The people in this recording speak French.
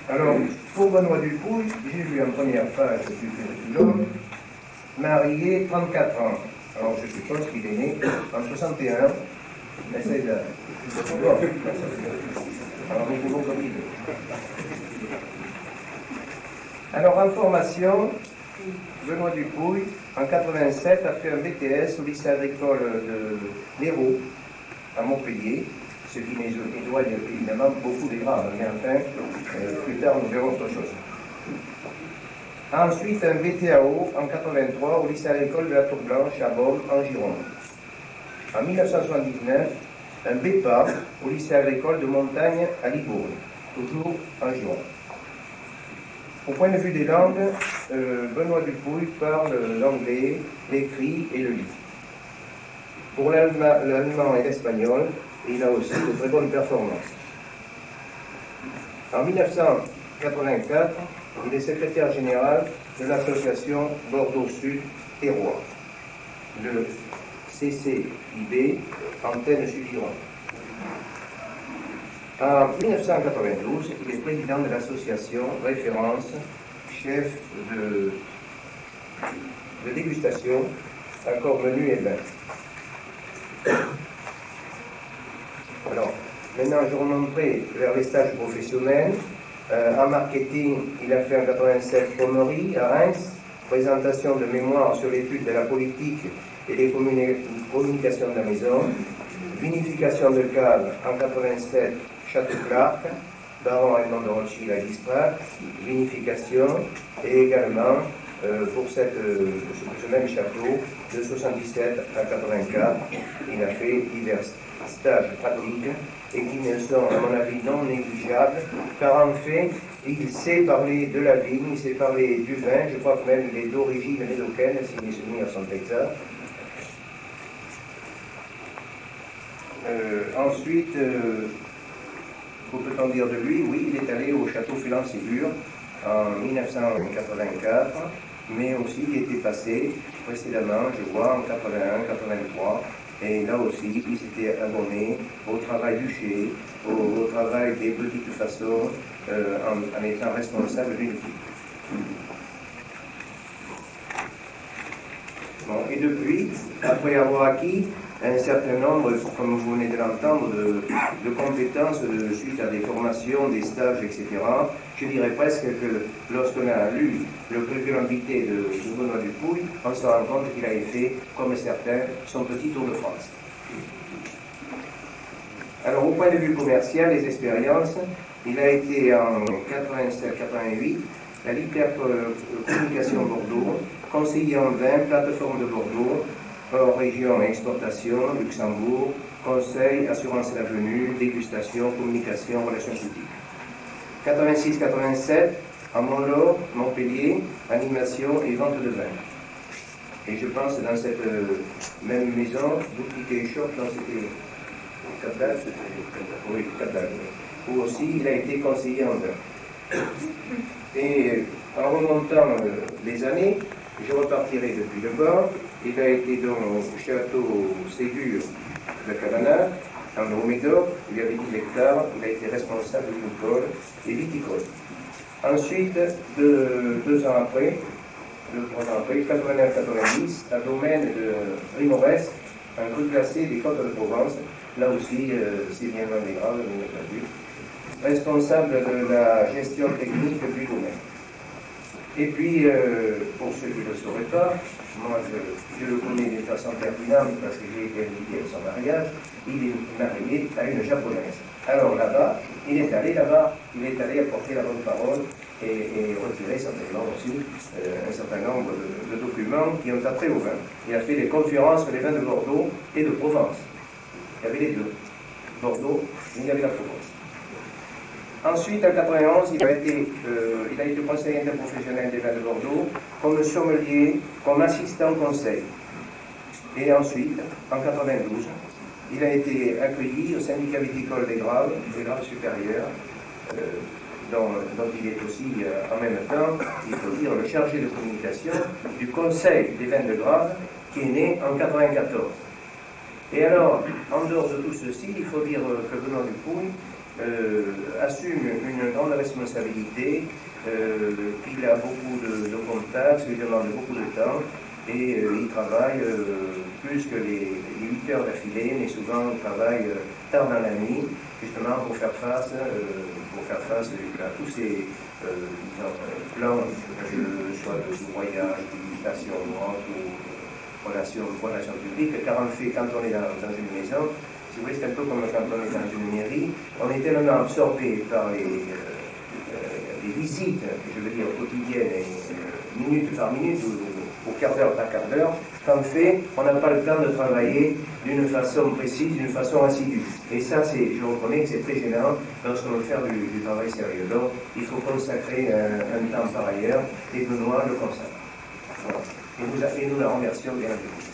Alors, pour Benoît Dupuy, j'ai vu en première page du curriculum, marié 34 ans. Alors, je suppose qu'il est né en 61, mais c'est là. Bon. Alors, nous pouvons continuer. Alors, en formation, Benoît Dupuy, en 87, a fait un BTS au lycée agricole de l'Hérault, à Montpellier, ce qui m'éloigne évidemment beaucoup des grades, mais enfin, plus tard nous verrons autre chose. Ensuite, un BTAO en 83 au lycée agricole de la Tour Blanche à Beaune, en Gironde. En 1979, un BEPA au lycée agricole de Montagne à Libourne, toujours en Gironde. Au point de vue des langues, Benoît Dupuy parle l'anglais, l'écrit et le lit. Pour l'allemand et l'espagnol, il a aussi de très bonnes performances. En 1984, il est secrétaire général de l'association Bordeaux-Sud Terroir, le CCIB, Antenne Sud-Gironde. En 1992, il est président de l'association Référence, chef de dégustation, accord menu et vin. Alors, maintenant, je remonterai vers les stages professionnels. En marketing, il a fait en 87 Pommery à Reims, présentation de mémoire sur l'étude de la politique et des communications de la maison, vinification de cave en 87 Château Clark, baron Edmond de Rothschild à Guistrac, vinification, et également pour ce même château, de 77 à 84, il a fait divers stages pratiques et qui ne sont, à mon avis, non négligeables, car en fait, il sait parler de la vigne, il sait parler du vin, je crois que même il est d'origine médocaine, si mes souvenirs sont exacts. Ensuite, que peut-on dire de lui? Oui, il est allé au château Félan-Ségur en 1984, mais aussi il était passé précédemment, je vois, en 81, 83, et là aussi, il s'était abonné au travail du chai, au travail des petites façons, en étant responsable d'une équipe. Bon, et depuis, après avoir acquis un certain nombre, comme vous venez de l'entendre, de compétences suite à des formations, des stages, etc., je dirais presque que lorsqu'on a lu le curriculum vitae de Benoît Dupuy, on se rend compte qu'il avait fait, comme certains, son petit tour de France. Alors, au point de vue commercial, les expériences, il a été en 87-88 la Communication Bordeaux, conseiller en vin, plateforme de Bordeaux, hors région et exportation, Luxembourg, conseil, assurance à la venue, dégustation, communication, relations publiques. 86-87, à Montlore, Montpellier, animation et vente de vin. Et je pense dans cette même maison, Boutique Shop, dans c'était Cap-d'Agde, oui, Cap-d'Agde, où aussi il a été conseiller en vin. Et en remontant les années, je repartirai depuis le bas. Il a été donc au château Ségur de Cabanat, dans le Haut-Médoc, il y avait 10 hectares, il a été responsable viticole et viticole. Ensuite, 2 ans après, 3 ans après, 89-90, un domaine de Rimorès, un cru classé des Côtes de Provence, là aussi, c'est bien loin des graves, responsable de la gestion technique du domaine. Et puis, pour ceux qui ne le sauraient pas, moi je le connais d'une façon pertinente parce que j'ai été invité à son mariage, il est marié à une japonaise. Alors là-bas, il est allé apporter la bonne parole et retirer certainement aussi un certain nombre de documents qui ont attrait au vin. Il a fait des conférences sur les vins de Bordeaux et de Provence. Il y avait les deux. Bordeaux, il y avait la Provence. Ensuite, en 1991, il a été conseiller interprofessionnel des vins de Bordeaux, comme sommelier, comme assistant conseil. Et ensuite, en 1992, il a été accueilli au syndicat viticole des Graves supérieurs, dont il est aussi en même temps, il faut dire, le chargé de communication du Conseil des vins de Grave, qui est né en 1994. Et alors, en dehors de tout ceci, il faut dire que Benoît Dupuy assume une grande responsabilité, qu'il a beaucoup de contacts, ça lui demande beaucoup de temps, et il travaille plus que les 8 heures d'affilée, mais souvent il travaille tard dans la nuit, justement pour faire face à tous ces plans, soit de voyage, d'habitation ou relations publiques, car en fait, quand on est dans une maison, si vous voulez, c'est un peu comme quand on est dans une mairie, on est tellement absorbé par les visites, je veux dire, quotidiennes, et, minute par minute, ou quart d'heure par quart d'heure, qu'en fait, on n'a pas le temps de travailler d'une façon précise, d'une façon assidue. Et ça, je reconnais que c'est très gênant lorsqu'on veut faire du travail sérieux. Donc, il faut consacrer un temps par ailleurs, et Benoît le consacre. Voilà. Et nous la remercions bien entendu.